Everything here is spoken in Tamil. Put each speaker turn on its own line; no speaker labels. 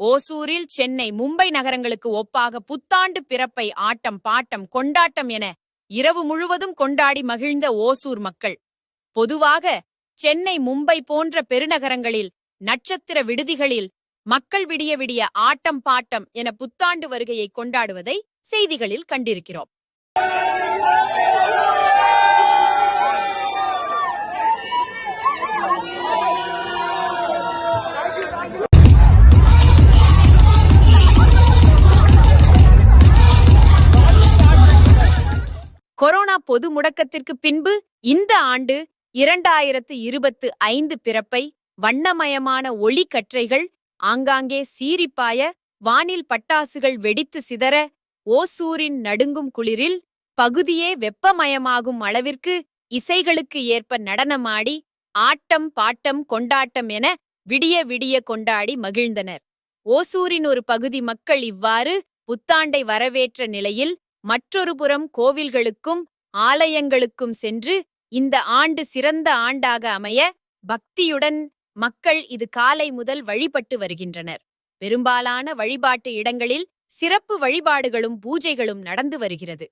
ஓசூரில் சென்னை, மும்பை நகரங்களுக்கு ஒப்பாக புத்தாண்டு பிறப்பை ஆட்டம், பாட்டம், கொண்டாட்டம் என இரவு முழுவதும் கொண்டாடி மகிழ்ந்த ஓசூர் மக்கள். பொதுவாக சென்னை, மும்பை போன்ற பெருநகரங்களில் நட்சத்திர விடுதிகளில் மக்கள் விடிய விடிய ஆட்டம், பாட்டம் என புத்தாண்டு வருகையை கொண்டாடுவதை செய்திகளில் கண்டிருக்கிறோம். கொரோனா பொது முடக்கத்திற்கு பின்பு இந்த ஆண்டு 2025 பிறப்பை வண்ணமயமான ஒளிக்கற்றைகள் ஆங்காங்கே சீரிப்பாய, வானில் பட்டாசுகள் வெடித்து சிதற, ஓசூரின் நடுங்கும் குளிரில் பகுதியே வெப்பமயமாகும் அளவிற்கு இசைகளுக்கு ஏற்ப நடனமாடி ஆட்டம், பாட்டம், கொண்டாட்டம் என விடிய விடிய கொண்டாடி மகிழ்ந்தனர். ஓசூரின் ஒரு பகுதி மக்கள் இவ்வாறு புத்தாண்டை வரவேற்ற நிலையில், மற்றொரு புறம் கோவில்களுக்கும் ஆலயங்களுக்கும் சென்று இந்த ஆண்டு சிறந்த ஆண்டாக அமைய பக்தியுடன் மக்கள் இது காலை முதல் வழிபட்டு வருகின்றனர். பெரும்பாலான வழிபாட்டு இடங்களில் சிறப்பு வழிபாடுகளும் பூஜைகளும் நடந்து வருகிறது.